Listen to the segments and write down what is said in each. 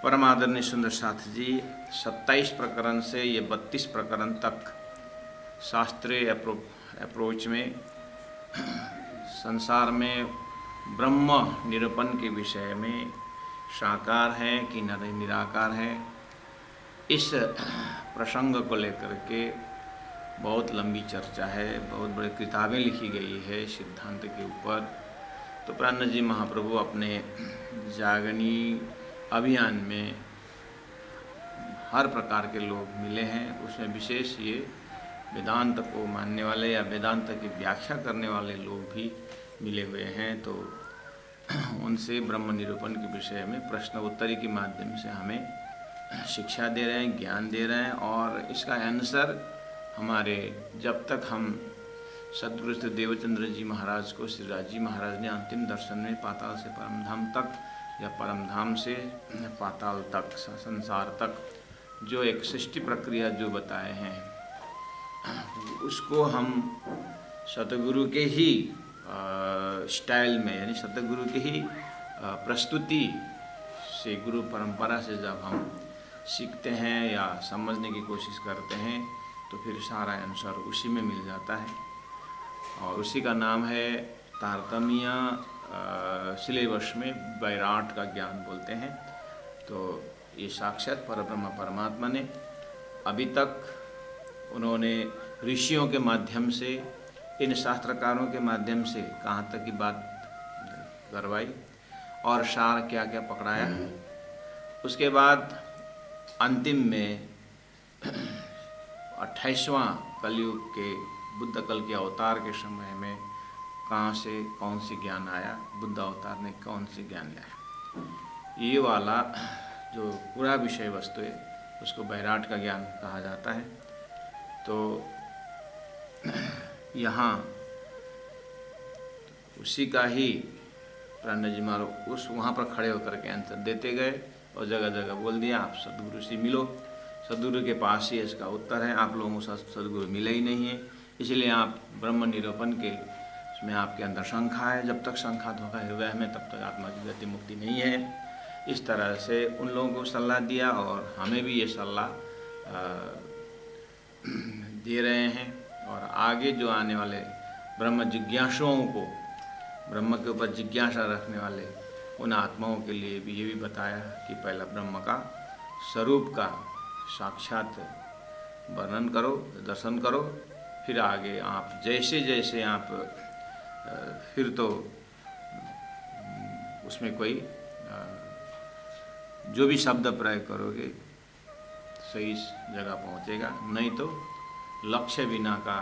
परम आदरणीय सुंदर साथ जी, 27 प्रकरण से ये 32 प्रकरण तक शास्त्रीय अप्रोच में संसार में ब्रह्म निरूपण के विषय में साकार है कि निराकार है, इस प्रसंग को लेकर के बहुत लंबी चर्चा है। बहुत बड़ी किताबें लिखी गई है सिद्धांत के ऊपर। तो प्राणनाथ जी महाप्रभु अपने जागनी अभियान में हर प्रकार के लोग मिले हैं। उसमें विशेष ये वेदांत को मानने वाले या वेदांत की व्याख्या करने वाले लोग भी मिले हुए हैं। तो उनसे ब्रह्म निरूपण के विषय में प्रश्न उत्तरी के माध्यम से हमें शिक्षा दे रहे हैं, ज्ञान दे रहे हैं। और इसका आंसर हमारे जब तक हम सदगुरु श्री देवचंद्र जी महाराज को श्री राज जी महाराज ने अंतिम दर्शन में पाताल से परमधाम तक या परमधाम से पाताल तक संसार तक जो एक सृष्टि प्रक्रिया जो बताए हैं, उसको हम सतगुरु के ही स्टाइल में यानी सतगुरु के ही प्रस्तुति से, गुरु परंपरा से जब हम सीखते हैं या समझने की कोशिश करते हैं तो फिर सारा आंसर उसी में मिल जाता है। और उसी का नाम है तारतम्य। सिलेबस में वैराट का ज्ञान बोलते हैं। तो ये साक्षात परब्रह्म परमात्मा ने अभी तक उन्होंने ऋषियों के माध्यम से, इन शास्त्रकारों के माध्यम से कहाँ तक की बात करवाई और सार क्या क्या पकड़ाया। उसके बाद अंतिम में 28वां कलयुग के बुद्ध कल के अवतार के समय में कहाँ से कौन सी ज्ञान आया, बुद्ध अवतार ने कौन सी ज्ञान लाया, ये वाला जो पूरा विषय वस्तु है उसको वैराट का ज्ञान कहा जाता है। तो यहाँ उसी का ही प्राणनाथ जी महाराज उस वहाँ पर खड़े होकर के आंसर देते गए और जगह जगह बोल दिया आप सदगुरु से मिलो, सदगुरु के पास ही इसका उत्तर है। आप लोगों को सदगुरु मिले ही नहीं है, इसलिए आप ब्रह्म निरूपण के उसमें आपके अंदर शंका है। जब तक शंका धोखा हृदय में तब तक आत्मा की गति मुक्ति नहीं है। इस तरह से उन लोगों को सलाह दिया और हमें भी ये सलाह दे रहे हैं। और आगे जो आने वाले ब्रह्म जिज्ञासुओं को, ब्रह्म के ऊपर जिज्ञासा रखने वाले उन आत्माओं के लिए भी ये भी बताया कि पहला ब्रह्म का स्वरूप का साक्षात वर्णन करो, दर्शन करो, फिर आगे आप जैसे जैसे आप फिर तो उसमें कोई जो भी शब्द प्रयोग करोगे सही जगह पहुंचेगा। नहीं तो लक्ष्य बिना का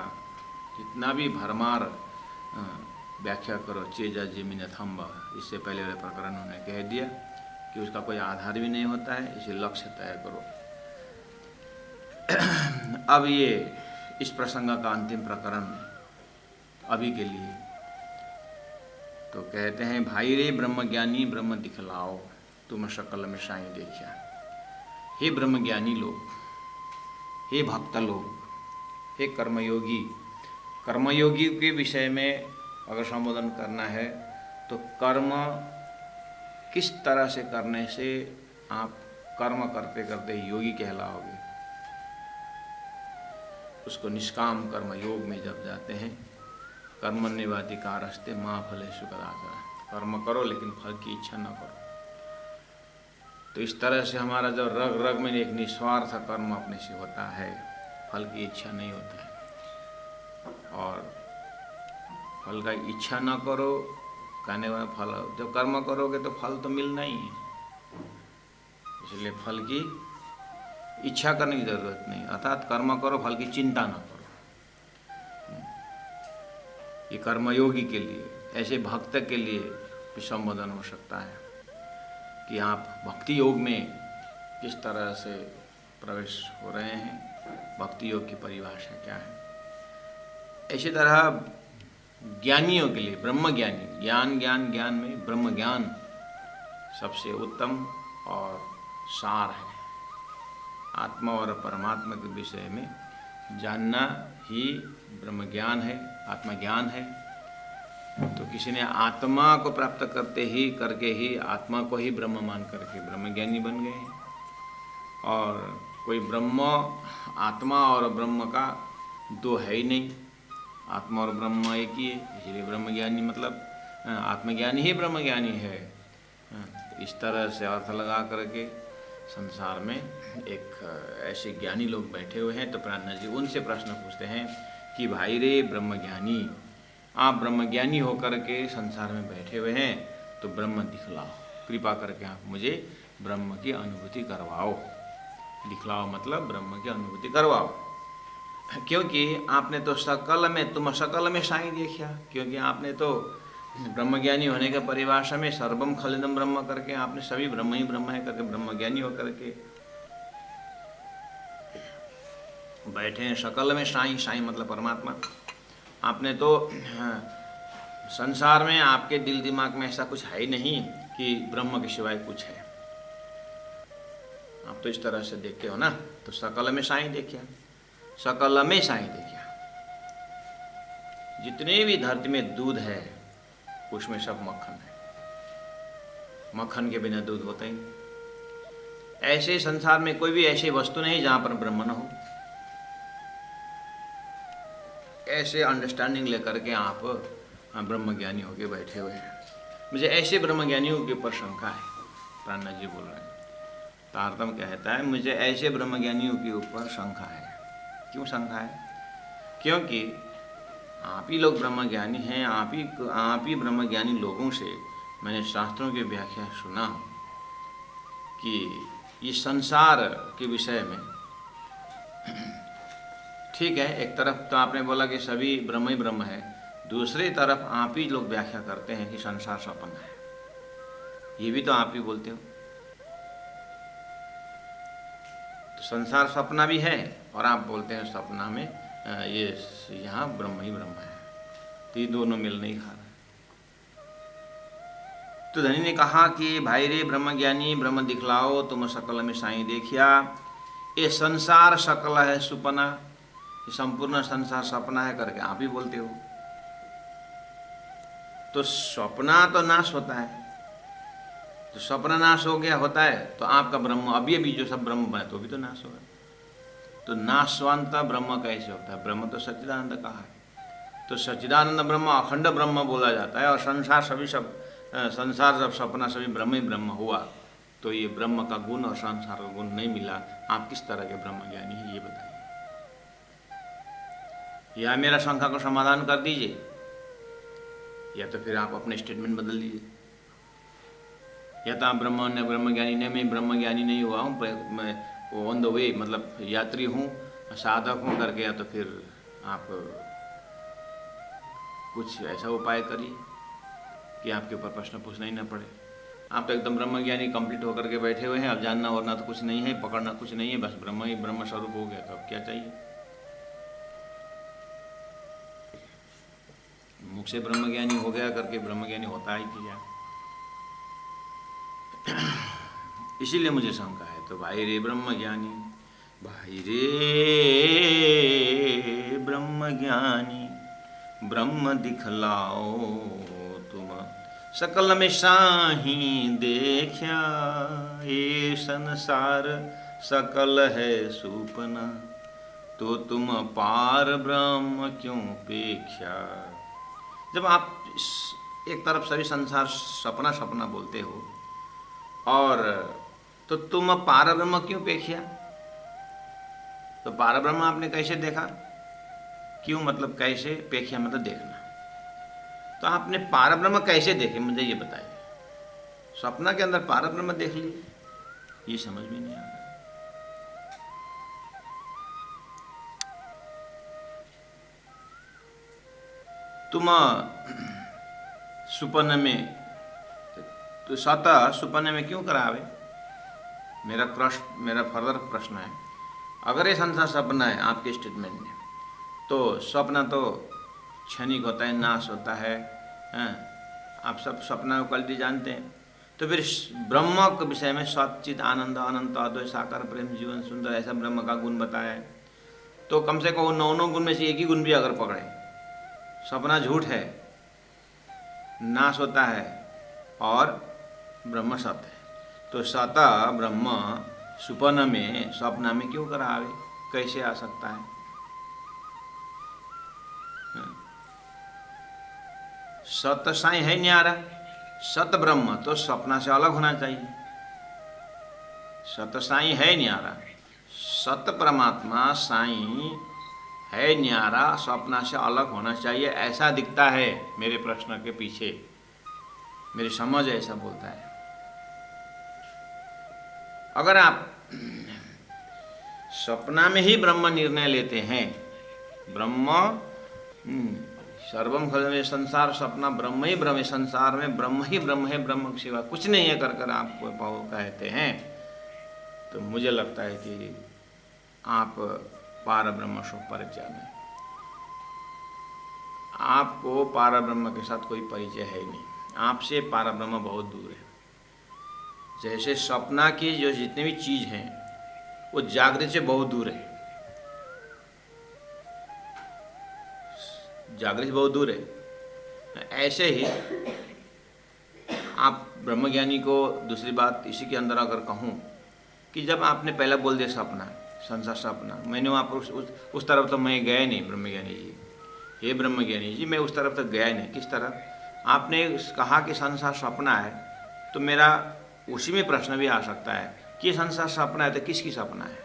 जितना भी भरमार व्याख्या करो, चेजा जिमिन थम्ब, इससे पहले वाले प्रकरण उन्होंने कह दिया कि उसका कोई आधार भी नहीं होता है, इसे लक्ष्य तय करो। अब ये इस प्रसंग का अंतिम प्रकरण अभी के लिए तो कहते हैं, भाई रे ब्रह्मज्ञानी ब्रह्म दिखलाओ, तुम शकल में साई देखिया। हे ब्रह्मज्ञानी लोग, हे भक्त लोग, हे कर्मयोगी, कर्मयोगी के विषय में अगर संबोधन करना है तो कर्म किस तरह से करने से आप कर्म करते करते योगी कहलाओगे, उसको निष्काम कर्म योग में जब जाते हैं, कर्मण्येवाधिकारस्ते मा फलेषु कदाचन, कर्म करो लेकिन फल की इच्छा न करो। तो इस तरह से हमारा जब रग रग में एक निस्वार्थ कर्म अपने से होता है, फल की इच्छा नहीं होता है। और फल का इच्छा न करो कहने वाला, फल जब कर्म करोगे तो फल तो मिलना ही है, इसलिए फल की इच्छा करने की जरूरत नहीं, अर्थात कर्म करो, फल की चिंता न करो। ये कर्मयोगी के लिए, ऐसे भक्त के लिए भी संबोधन हो सकता है कि आप भक्ति योग में किस तरह से प्रवेश हो रहे हैं, भक्ति योग की परिभाषा क्या है। इसी तरह ज्ञानियों के लिए, ब्रह्म ज्ञानी, ज्ञान ज्ञान ज्ञान में ब्रह्म ज्ञान सबसे उत्तम और सार है। आत्मा और परमात्मा के विषय में जानना ही ब्रह्म ज्ञान है, आत्मज्ञान है। तो किसी ने आत्मा को प्राप्त करके ही आत्मा को ही ब्रह्म मान करके ब्रह्मज्ञानी बन गए हैं। और कोई ब्रह्म, आत्मा और ब्रह्म का दो है ही नहीं, आत्मा और ब्रह्म एक ही है, इसलिए ब्रह्मज्ञानी मतलब आत्मज्ञानी ही ब्रह्मज्ञानी है। इस तरह से अर्थ लगा करके संसार में एक ऐसे ज्ञानी लोग बैठे हुए हैं। तो प्राणनाथ जी उनसे प्रश्न पूछते हैं कि भाई रे ब्रह्मज्ञानी, आप ब्रह्मज्ञानी होकर के संसार में बैठे हुए हैं, तो ब्रह्म दिखलाओ, कृपा करके आप मुझे ब्रह्म की अनुभूति करवाओ। दिखलाओ मतलब ब्रह्म की अनुभूति करवाओ, क्योंकि आपने तो तुम सकल में साई देखा, क्योंकि आपने तो ब्रह्मज्ञानी होने के परिभाषा में सर्वम खलिदम ब्रह्म करके आपने सभी ब्रह्म ही ब्रह्म है करके ब्रह्मज्ञानी होकर के बैठे हैं। सकल में साई, साई मतलब परमात्मा। आपने तो संसार में आपके दिल दिमाग में ऐसा कुछ है ही नहीं कि ब्रह्म के सिवाय कुछ है। आप तो इस तरह से देखते हो ना। तो सकल में साई देखिए, सकल में साई देखिए। जितने भी धरती में दूध है उसमें सब मक्खन है, मक्खन के बिना दूध होता ही नहीं। ऐसे संसार में कोई भी ऐसी वस्तु नहीं जहां पर ब्रह्म न हो। ऐसे अंडरस्टैंडिंग लेकर के आप ब्रह्मज्ञानी होके बैठे हुए हैं। मुझे ऐसे ब्रह्मज्ञानियों के ऊपर शंका है, प्राणनाथ जी बोल रहे हैं। तारतम कहता है मुझे ऐसे ब्रह्मज्ञानियों के ऊपर शंका है। क्यों शंका है? क्योंकि आप ही लोग ब्रह्मज्ञानी हैं, आप ही ब्रह्मज्ञानी लोगों से मैंने शास्त्रों की व्याख्या सुना कि ये संसार के विषय में ठीक है, एक तरफ तो आपने बोला कि सभी ब्रह्म ही ब्रह्म है, दूसरी तरफ आप ही लोग व्याख्या करते हैं कि संसार सपना है। ये भी तो आप ही बोलते हो। तो संसार सपना भी है और आप बोलते हैं सपना में ये यहाँ ब्रह्म ही ब्रह्म है। तो ये दोनों मिल नहीं खा रहा। तो धनी ने कहा कि भाई रे ब्रह्मज्ञानी, ब्रह्म दिखलाओ, तुम सकल में साई देखिया। ये संसार सकल है सुपना, ये संपूर्ण संसार सपना है करके आप ही बोलते हो। तो सपना तो नाश होता है, तो सपना नाश हो गया होता है तो आपका ब्रह्म अभी जो सब ब्रह्म बने तो भी तो नाश होगा। तो नाशवंत ब्रह्म कैसे होता है? ब्रह्म तो सच्चिदानंद कहा है। तो सच्चिदानंद ब्रह्म अखंड ब्रह्म बोला जाता है। और संसार जब सपना सभी ब्रह्म ही ब्रह्म हुआ, तो ये ब्रह्म का गुण और संसार का गुण नहीं मिला। आप किस तरह के ब्रह्म ज्ञानी हैं ये बताइए, या मेरा शंका को समाधान कर दीजिए, या तो फिर आप अपने स्टेटमेंट बदल दीजिए। या तो आप ब्रह्मज्ञानी नहीं, मैं ब्रह्मज्ञानी नहीं हुआ हूँ, मैं ऑन द वे मतलब यात्री हूँ, साधक हूँ करके, या तो फिर आप कुछ ऐसा उपाय करिए कि आपके ऊपर प्रश्न पूछना ही ना पड़े। आप तो एकदम ब्रह्मज्ञानी कंप्लीट होकर के बैठे हुए हैं। अब जानना और ना तो कुछ नहीं है, पकड़ना कुछ नहीं है, बस ब्रह्म ही ब्रह्म स्वरूप हो गया। तो अब क्या चाहिए? मुख से ब्रह्मज्ञानी हो गया करके ब्रह्मज्ञानी होता ही क्या? इसीलिए मुझे शंका है। तो भाई रे ब्रह्मज्ञानी, भाई रे ब्रह्मज्ञानी, ब्रह्म दिखलाओ तुम सकल में साही देखा। ये संसार सकल है सुपना, तो तुम पार ब्रह्म क्यों पेक्षा। जब आप एक तरफ सभी संसार सपना सपना बोलते हो, और तो तुम पार ब्रह्म क्यों पेक्षा। तो पार ब्रह्म आपने कैसे देखा? क्यों मतलब कैसे? पेक्षा मतलब देखना। तो आपने पार ब्रह्म कैसे देखे, मुझे ये बताइए। सपना के अंदर पार ब्रह्म देख लिए, ये समझ में नहीं आ रहा। तुम सुपन में, तो स्वतः सुपन में क्यों करावे? मेरा फर्दर प्रश्न है, अगर ये संसार सपना है आपके स्टेटमेंट में, तो स्वप्न तो क्षणिक होता है, नाश होता है, आप सब सपना को क्वालिटी जानते हैं। तो फिर ब्रह्म के विषय में सच्चित आनंद अनंत अद्वैत साकार प्रेम जीवन सुंदर ऐसा ब्रह्म का गुण बताया है। तो कम से कम 9 गुण में से एक ही गुण भी अगर पकड़े, सपना झूठ है नाश होता है और ब्रह्म सत है। तो सत ब्रह्म सुपन में स्वप्न में क्यों करावे, कैसे आ सकता है? सत साई है न्यारा, सत ब्रह्म तो स्वप्न से अलग होना चाहिए। सत साई है न्यारा, सत परमात्मा साई है न्यारा, स्वप्न से अलग होना चाहिए, ऐसा दिखता है मेरे प्रश्न के पीछे, मेरी समझ ऐसा बोलता है। अगर आप स्वप्न में ही ब्रह्म निर्णय लेते हैं, ब्रह्म सर्वम खलु संसार स्वप्न ब्रह्म ही ब्रह्म, संसार में ब्रह्म ही ब्रह्म है, ब्रह्म के सिवा कुछ नहीं है कर कर आप कहते हैं, तो मुझे लगता है कि आप पार ब्रह्म से परिचय नहीं, आपको पार ब्रह्म के साथ कोई परिचय है नहीं, आपसे पार ब्रह्म बहुत दूर है। जैसे सपना की जो जितनी भी चीज हैं वो जागृत से बहुत दूर है, जागृत से बहुत दूर है। ऐसे ही आप ब्रह्मज्ञानी को दूसरी बात इसी के अंदर अगर कहूँ कि जब आपने पहले बोल दिया सपना, संसार सपना, मैंने वहाँ पर उस तरफ तो मैं गया नहीं ब्रह्मज्ञानी जी, ये ब्रह्मज्ञानी जी मैं उस तरफ तक गया नहीं। किस तरफ? आपने कहा कि संसार सपना है, तो मेरा उसी में प्रश्न भी आ सकता है कि संसार सपना है तो किसकी सपना है?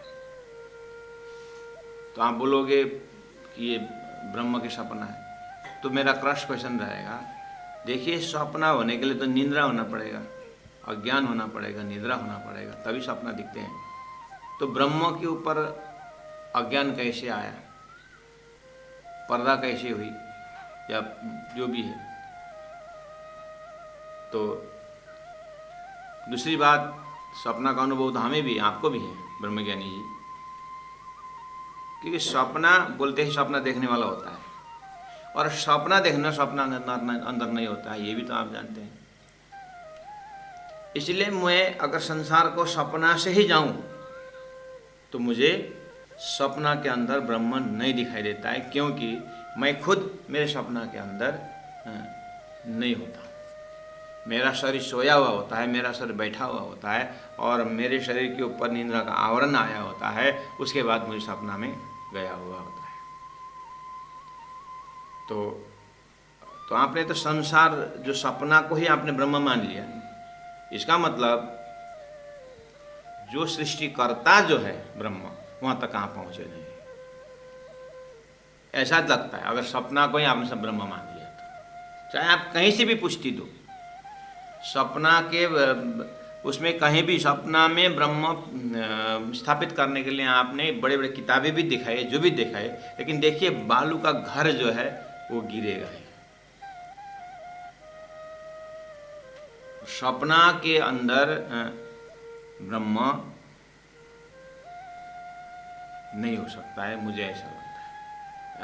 तो आप बोलोगे कि ये ब्रह्म की सपना है, तो मेरा क्रश क्वेश्चन रहेगा, देखिए सपना होने के लिए तो निद्रा होना पड़ेगा, अज्ञान होना पड़ेगा, निद्रा होना पड़ेगा, तभी सपना दिखते हैं। तो ब्रह्म के ऊपर अज्ञान कैसे आया, पर्दा कैसे हुई, या जो भी है। तो दूसरी बात, सपना का अनुभव तो हमें भी आपको भी है ब्रह्मज्ञानी जी, क्योंकि सपना बोलते ही सपना देखने वाला होता है, और सपना देखना सपना अंदर नहीं होता है, ये भी तो आप जानते हैं। इसलिए मैं अगर संसार को सपना से ही जाऊं तो मुझे सपना के अंदर ब्रह्म नहीं दिखाई देता है, क्योंकि मैं खुद मेरे सपना के अंदर नहीं होता। मेरा शरीर सोया हुआ होता है, मेरा शरीर बैठा हुआ होता है, और मेरे शरीर के ऊपर निद्रा का आवरण आया होता है, उसके बाद मुझे सपना में गया हुआ होता है। तो आपने तो संसार जो सपना को ही आपने ब्रह्म मान लिया, इसका मतलब जो सृष्टिकर्ता जो है ब्रह्म, वहां तक कहाँ पहुंचे नहीं, ऐसा लगता है। अगर सपना को ही आपने सब ब्रह्म मान लिया, तो चाहे आप कहीं से भी पुष्टि दो, सपना के उसमें कहीं भी सपना में ब्रह्म स्थापित करने के लिए आपने बड़े बड़े किताबें भी दिखाई, जो भी दिखाए, लेकिन देखिए बालू का घर जो है वो गिरेगा ही। सपना के अंदर ब्रह्म नहीं हो सकता है, मुझे ऐसा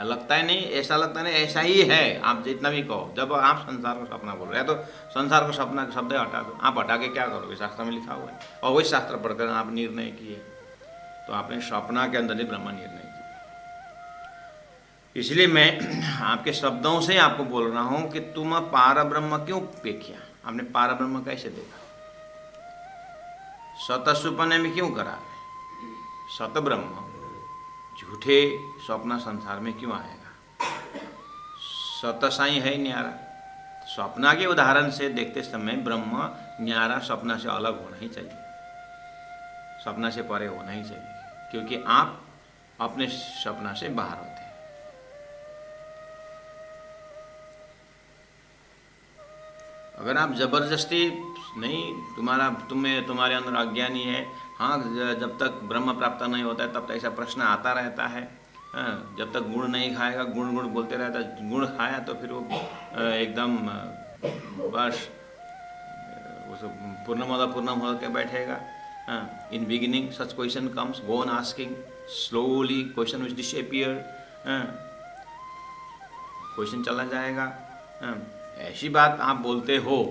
लगता है नहीं, ऐसा लगता नहीं, ऐसा ही है। आप जितना भी कहो, जब आप संसार का सपना बोल रहे हैं तो संसार को सपना का शब्द हटा दो, आप हटा के क्या करोगे? शास्त्र में लिखा हुआ है, और वही शास्त्र पढ़कर आप निर्णय किए, तो आपने सपना के अंदर ही ब्रह्म निर्णय किया। इसलिए मैं आपके शब्दों से आपको बोल रहा हूं कि तुम पार ब्रह्म क्यों पेख्या, आपने पार ब्रह्म कैसे देखा? सत सुपने में क्यों करा? सत ब्रह्म झूठे स्वप्न संसार में क्यों आएगा? सत साई है न्यारा, स्वप्न के उदाहरण से देखते समय ब्रह्म न्यारा स्वप्न से अलग होना ही चाहिए, स्वप्न से परे होना ही चाहिए, क्योंकि आप अपने स्वप्न से बाहर होते हैं। अगर आप जबरदस्ती नहीं, तुम्हारे अंदर अज्ञानी है, हाँ, जब तक ब्रह्म प्राप्त नहीं होता है तब तक ऐसा प्रश्न आता रहता है। जब तक गुण नहीं खाएगा, गुण गुण बोलते रहता है, गुण खाया तो फिर वो एकदम बस पूर्णमद पूर्णम होकर बैठेगा। In beginning such question comes, go on asking, slowly question which disappear, question चला जाएगा। ऐसी बात आप बोलते हो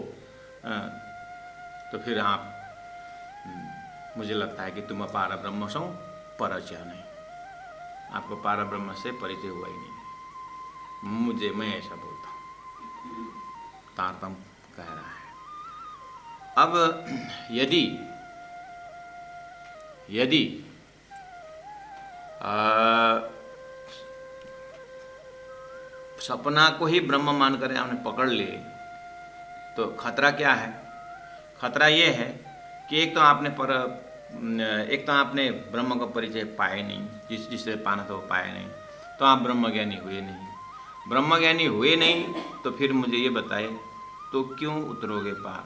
तो फिर आप, मुझे लगता है कि तुम पार ब्रह्म सो परिचय नहीं, आपको पार ब्रह्म से परिचय हुआ ही नहीं, मैं ऐसा बोलता हूँ। तारतम्य कह रहा है। अब यदि यदि सपना को ही ब्रह्म मानकर आपने पकड़ लिए तो खतरा क्या है? खतरा ये है कि एक तो आपने ब्रह्म का परिचय पाए नहीं, जिससे पाना था वो पाया नहीं, तो आप ब्रह्मज्ञानी हुए नहीं। ब्रह्मज्ञानी हुए नहीं तो फिर मुझे ये बताए तो क्यों उतरोगे पार?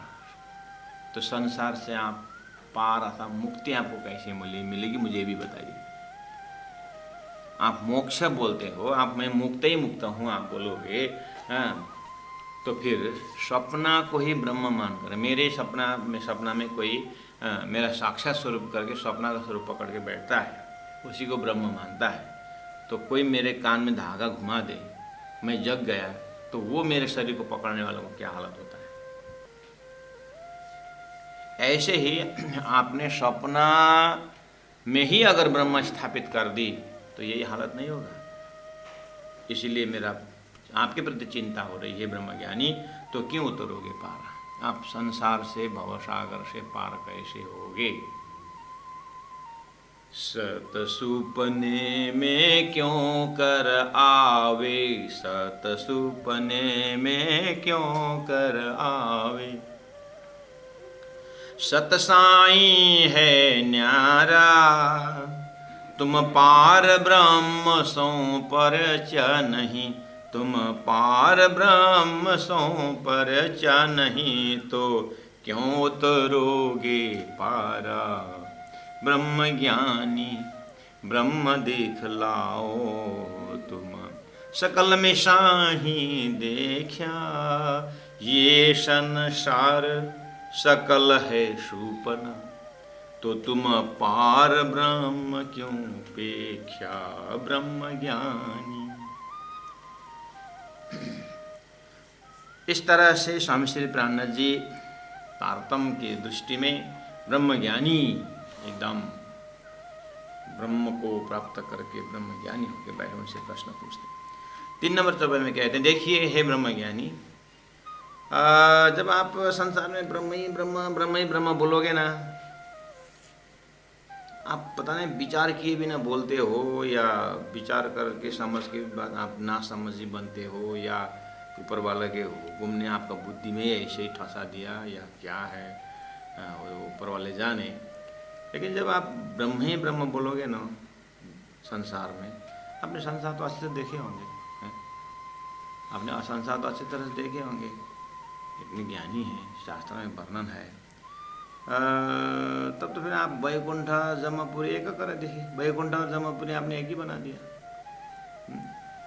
तो संसार से आप पार आता मुक्ति आपको कैसे मिलेगी मुझे भी बताइए। आप मोक्ष बोलते हो, आप मैं मुक्त ही मुक्त हूँ आप बोलोगे, हाँ, तो फिर सपना को ही ब्रह्म मानकर मेरे सपना में कोई मेरा साक्षात स्वरूप करके सपना का स्वरूप पकड़ के बैठता है, उसी को ब्रह्म मानता है। तो कोई मेरे कान में धागा घुमा दे, मैं जग गया, तो वो मेरे शरीर को पकड़ने वालों को क्या हालत होता है? ऐसे ही आपने सपना में ही अगर ब्रह्म स्थापित कर दी तो यही हालत नहीं होगा। इसीलिए मेरा आपके प्रति चिंता हो रही है ब्रह्मज्ञानी, तो क्यों उतरोगे पार? आप संसार से भवसागर से पार कैसे होगे? सत सुपने में क्यों कर आवे, सत सुपने में क्यों कर आवे, सत साईं है न्यारा, तुम पार ब्रह्म सो पर च नहीं, तुम पार ब्रह्म सो पर च नहीं, तो क्यों उतरोगे पारा? ब्रह्म ज्ञानी ब्रह्म देख लाओ तुम, सकल में शाही देखा, ये संसार सकल है शूपना, तो तुम पार ब्रह्म क्यों पेक्षा? ब्रह्म ज्ञानी। इस तरह से स्वामी श्री प्राणनाथ जी तारतम्य की दृष्टि में ब्रह्मज्ञानी एकदम ब्रह्म को प्राप्त करके ब्रह्मज्ञानी होकर बैठे उनसे प्रश्न पूछते। 3 नंबर चौपाई में कहते हैं, देखिए हे ब्रह्मज्ञानी, जब आप संसार में ब्रह्म ही ब्रह्म बोलोगे ना, आप पता नहीं विचार किए बिना बोलते हो या विचार करके समझ के बाद आप ना समझी बनते हो, या ऊपर वाले के हुक्म ने आपका बुद्धि में ऐसे ही ठसा दिया या क्या है, वो ऊपर वाले जाने। लेकिन जब आप ब्रह्म ही ब्रह्म बोलोगे ना संसार में, आपने संसार तो अच्छे से देखे होंगे, आपने संसार तो अच्छी तरह से देखे होंगे, इतने ज्ञानी हैं, शास्त्र में वर्णन है, तब तो फिर आप वैकुंठ जमपुरी एक कर देखिए। वैकुंठ और जमपुरी आपने एक ही बना दिया।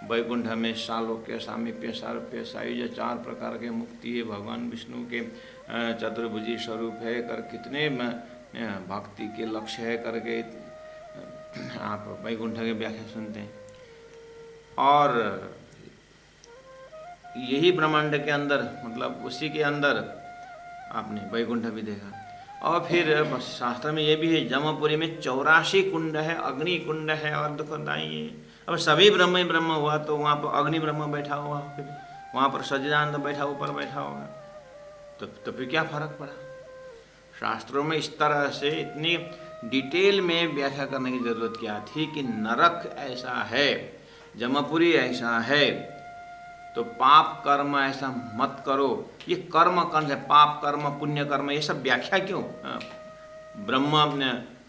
वैकुंठ में सालोक्य, सामीप्य, सारूप्य, सायुज 4 प्रकार के मुक्ति है, भगवान विष्णु के चतुर्भुजी स्वरूप है कर, कितने भक्ति के लक्ष्य है करके आप वैकुंठ की व्याख्या सुनते हैं। और यही ब्रह्मांड के अंदर, मतलब उसी के अंदर आपने वैकुंठ भी देखा। और फिर शास्त्र में ये भी है, जमपुरी में 84 कुंड है, अग्नि कुंड है और दुखदाई है। अब सभी ब्रह्म ही ब्रह्म हुआ तो वहाँ पर अग्नि ब्रह्म बैठा हुआ, फिर वहाँ पर सज्जनानंद बैठा ऊपर बैठा होगा, तो फिर क्या फर्क पड़ा? शास्त्रों में इस तरह से इतनी डिटेल में व्याख्या करने की जरूरत क्या थी कि नरक ऐसा है, जमपुरी ऐसा है, तो पाप कर्म ऐसा मत करो। ये कर्म है, पाप कर्म पुण्य कर्म, ये सब व्याख्या क्यों? ब्रह्म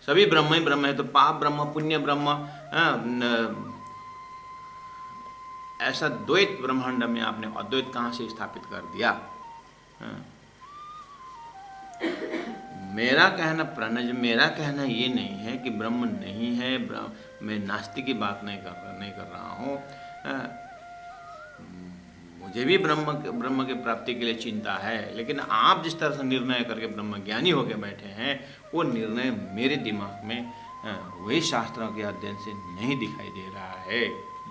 सभी ब्रह्म ही ब्रह्म है, तो पाप ब्रह्म पुण्य ब्रह्म, ऐसा द्वैत ब्रह्मांड में आपने अद्वैत कहाँ से स्थापित कर दिया? मेरा कहना ये नहीं है कि ब्रह्म नहीं है, मैं नास्तिक की बात नहीं कर रहा हूँ। मुझे भी ब्रह्म के प्राप्ति के लिए चिंता है, लेकिन आप जिस तरह से निर्णय करके ब्रह्मज्ञानी होकर बैठे हैं, वो निर्णय मेरे दिमाग में वही शास्त्रों के अध्ययन से नहीं दिखाई दे रहा है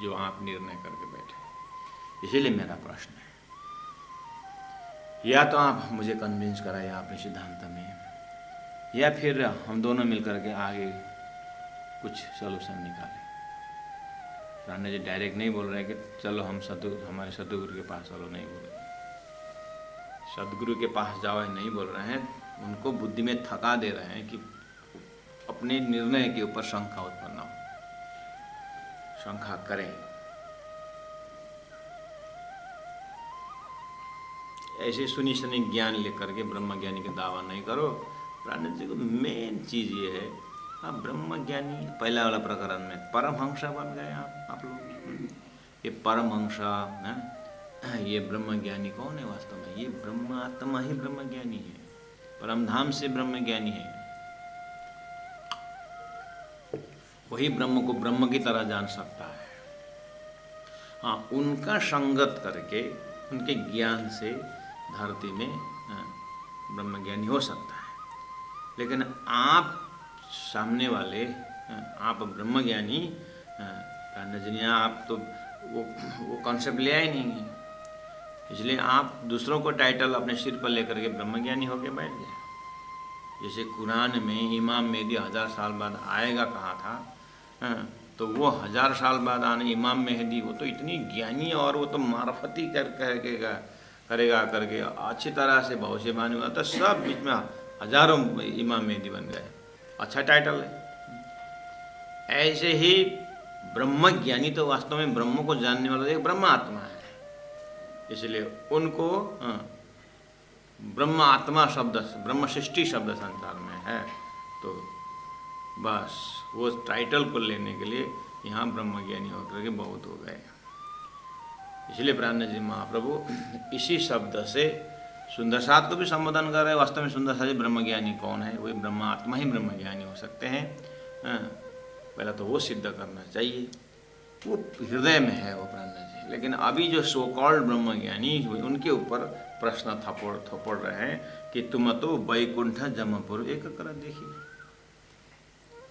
जो आप निर्णय करके बैठे। इसीलिए मेरा प्रश्न है, या तो आप मुझे कन्विंस कराइए अपने सिद्धांत में, या फिर हम दोनों मिलकर के आगे कुछ सॉल्यूशन निकालें। प्राणनाथ जी डायरेक्ट नहीं बोल रहे कि चलो हम हमारे सतगुरु के पास चलो, नहीं बोल रहे। सदगुरु के पास जाओ नहीं बोल रहे हैं, उनको बुद्धि में थका दे रहे हैं कि अपने निर्णय के ऊपर शंका उत्पन्न हो, शंका करें। ऐसे सुनी सुनी ज्ञान लेकर के ब्रह्म ज्ञानी का दावा नहीं करो। प्राणनाथ जी को मेन चीज ये है, आप ब्रह्म ज्ञानी पहला वाला प्रकरण में परमहंसा बन गए आप लोग। ये परमहंसा है, ये ब्रह्म ज्ञानी कौन है वास्तव में? ये ब्रह्म आत्मा ही ब्रह्म ज्ञानी है, परमधाम से ब्रह्म ज्ञानी है। वही ब्रह्म को ब्रह्म की तरह जान सकता है। हाँ, उनका संगत करके उनके ज्ञान से धरती में ब्रह्म ज्ञानी हो सकता है। लेकिन आप सामने वाले, आप ब्रह्म ज्ञानी प्राणजनिया, आप तो वो कॉन्सेप्ट ले आए नहीं है, इसलिए आप दूसरों को टाइटल अपने सिर पर लेकर के ब्रह्म ज्ञानी होकर बैठ गए। जैसे कुरान में इमाम मेहदी 1000 साल बाद आएगा कहा था, तो वो 1000 साल बाद आने इमाम मेहदी, वो तो इतनी ज्ञानी और वो तो मार्फती करेगा करके अच्छी तरह से भविष्यवाणी हुआ, तो सब बीच में हजारों इमाम मेहदी बन गए। अच्छा टाइटल है। ऐसे ही ब्रह्म ज्ञानी तो वास्तव में ब्रह्म को जानने वाला एक ब्रह्म आत्मा है, इसलिए उनको ब्रह्म आत्मा शब्द, ब्रह्म सृष्टि शब्द संसार में है, तो बस वो टाइटल को लेने के लिए यहाँ ब्रह्म ज्ञानी होकर के बहुत हो गए। इसलिए प्राणनाथ जी महाप्रभु इसी शब्द से सुंदर साथ को भी संबोधन कर रहे हैं। वास्तव में सुंदर साथ ब्रह्म ज्ञानी कौन है? वही ब्रह्म आत्मा ही ब्रह्म ज्ञानी हो सकते हैं। पहला तो वो सिद्ध करना चाहिए, वो हृदय में है वो प्राणनाथ जी। लेकिन अभी जो सो कॉल्ड ब्रह्म ज्ञानी उनके ऊपर प्रश्न थोपड़ रहे हैं कि तुम तो वैकुंठ जमपुर एक कर देखिए।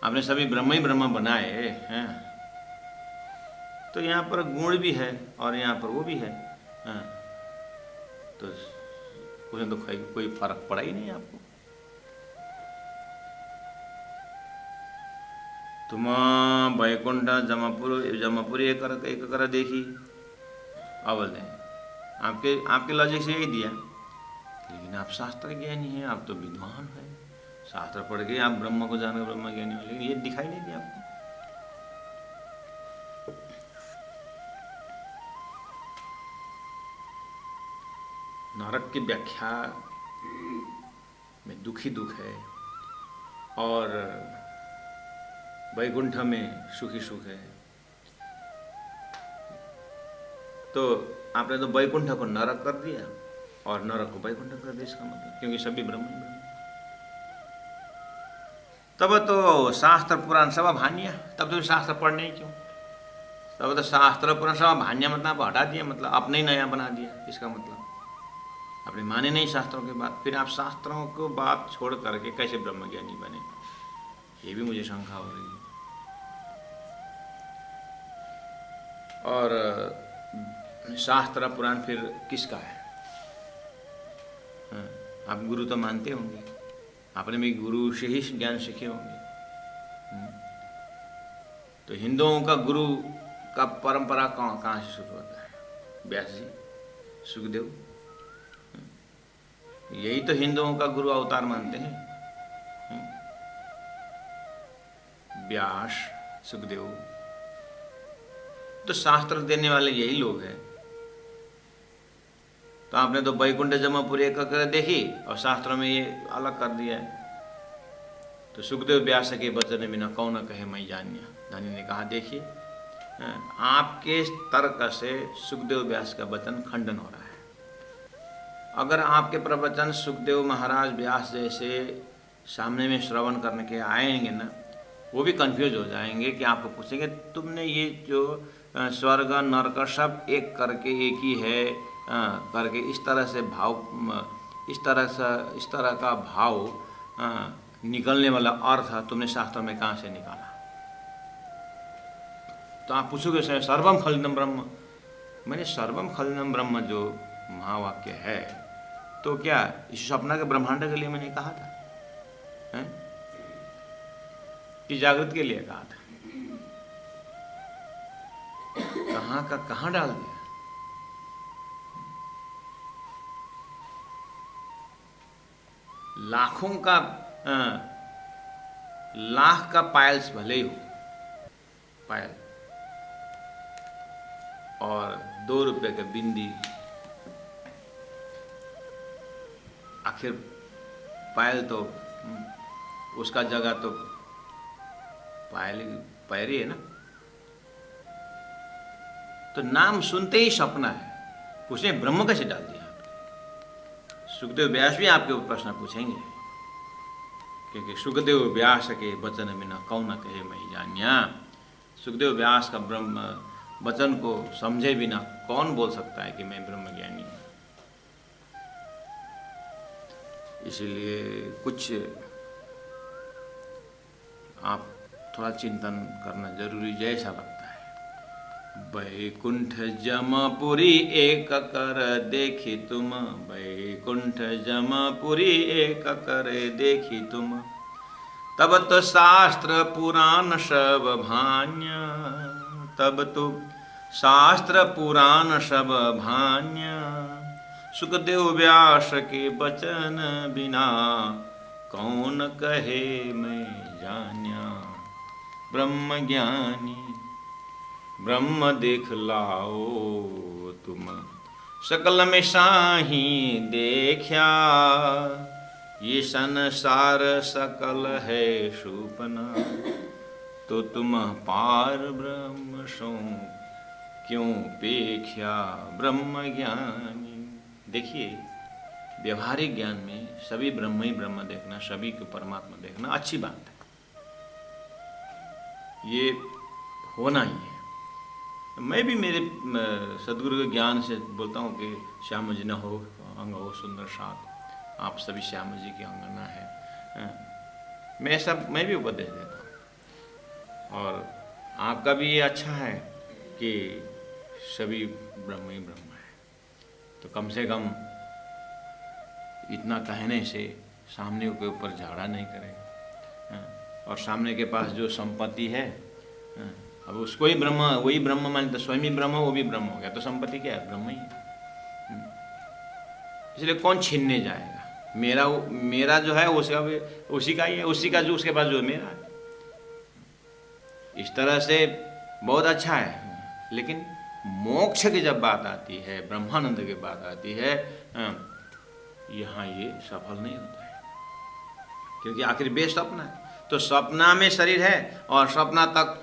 आपने सभी ब्रह्म ही ब्रह्म बनाए हैं, तो यहाँ पर गुण भी है और यहाँ पर वो भी है, तो उसमें तो कोई फर्क पड़ा ही नहीं आपको। तुम वैकुंठ जमपुर एक कर देखी, अवल है आपके लॉजिक से यही दिया। लेकिन आप शास्त्र ज्ञानी हैं, आप तो विद्वान हैं, शास्त्र पढ़ के आप ब्रह्म को जानकर ब्रह्म ज्ञानी हो, लेकिन ये दिखाई नहीं दिया आपको। नरक की व्याख्या में दुख ही दुख है और वैकुंठ में सुखी सुख है। तो आपने तो वैकुंठ को नरक कर दिया और नरक को वैकुंठ कर दिया, इसका मतलब क्योंकि सभी ब्रह्म ही ब्रह्म। तब तो शास्त्र पुराण सब भान्य, तब तो शास्त्र पढ़ने ही क्यों? तब तो शास्त्र पुराण सब भान्य मतलब हटा दिया, मतलब अपने ही नया बना दिया। इसका मतलब आपने माने नहीं शास्त्रों के बात, फिर आप शास्त्रों को बात छोड़ करके कैसे ब्रह्म ज्ञानी बने? ये भी मुझे शंका हो रही है। और शास्त्र पुराण फिर किसका है? आप गुरु तो मानते होंगे, आपने भी गुरु से ही ज्ञान सीखे होंगे। तो हिंदुओं का गुरु का परंपरा कहाँ से शुरू होता है? व्यास जी, सुखदेव, यही तो हिंदुओं का गुरु अवतार मानते हैं। व्यास, सुखदेव, तो शास्त्र देने वाले यही लोग हैं। तो आपने तो वैकुंठ जमपुर एक कर देखी और शास्त्रों में ये अलग कर दिया है। तो सुखदेव व्यास के वचन बिना कौन कहे मैं जानिया, धनी ने कहा देखिए, आपके तर्क से सुखदेव व्यास का वचन खंडन हो रहा है। अगर आपके प्रवचन सुखदेव महाराज व्यास जैसे सामने में श्रवण करने के आएंगे ना, वो भी कंफ्यूज हो जाएंगे कि आपको पूछेंगे तुमने ये जो स्वर्ग नरक सब एक करके एक ही है करके इस तरह से भाव, इस तरह का भाव निकलने वाला अर्थ तुमने शास्त्र में कहाँ से निकाला? तो आप पूछोगे सर्वम खलिदम ब्रह्म। मैंने सर्वम खलिदम ब्रह्म जो महावाक्य है, तो क्या इस सपना के ब्रह्मांड के लिए मैंने कहा था, हैं? कि जागृत के लिए कहा था? कहाँ का कहाँ डाल दिया? लाखों का लाख का पायल्स भले ही हो, पायल, और 2 रुपए का बिंदी, आखिर पायल तो उसका जगह तो पायल पैर ही है ना। तो नाम सुनते ही सपना है। पूछे ब्रह्म कैसे डाल दिया आपने? सुखदेव व्यास भी आपके ऊपर प्रश्न पूछेंगे, क्योंकि सुखदेव व्यास के वचन बिना कौन कहे मैं जानिया। सुखदेव व्यास का ब्रह्म वचन को समझे बिना कौन बोल सकता है कि मैं ब्रह्म ज्ञानी हूं। इसीलिए कुछ आप थोड़ा चिंतन करना जरूरी जैसा लगता है। बैकुंठ जमपुरी एक कर देखी तुम, बैकुंठ जमपुरी एक कर देखी तुम, तब तो शास्त्र पुराण सब भान्य, तब तो शास्त्र पुराण सब भान्य, सुखदेव व्यास के वचन बिना कौन कहे मैं जान्या। ब्रह्म ज्ञानी ब्रह्म देख लाओ तुम, सकल में साही देखा, ये संसार सकल है सुपना, तो तुम पार ब्रह्म सो क्यों पेख्या। ब्रह्म ज्ञानी, देखिए व्यवहारिक ज्ञान में सभी ब्रह्म ही ब्रह्म देखना, सभी को परमात्मा देखना अच्छी बात है, ये होना ही है। मैं भी मेरे सदगुरु के ज्ञान से बोलता हूँ कि श्याम जी न हो अंग हो सुंदर साथ, आप सभी श्याम जी की अंगना है। मैं भी उपदेश देता हूँ, और आपका भी ये अच्छा है कि सभी ब्रह्म ही ब्रह्म है। तो कम से कम इतना कहने से सामने के ऊपर झाड़ा नहीं करें। और सामने के पास जो संपत्ति है, अब उसको ही ब्रह्म, वही ब्रह्म मान, तो स्वयं ही ब्रह्म, वो भी ब्रह्म हो गया, तो संपत्ति क्या है? ब्रह्म ही। इसलिए कौन छीनने जाएगा? मेरा जो है उसका भी उसी का ही है, उसी का जो उसके पास जो मेरा है। इस तरह से बहुत अच्छा है। लेकिन मोक्ष की जब बात आती है, ब्रह्मानंद की बात आती है, यहाँ ये सफल नहीं होता है, क्योंकि आखिर बेस्वप्न है। तो सपना में शरीर है और सपना तक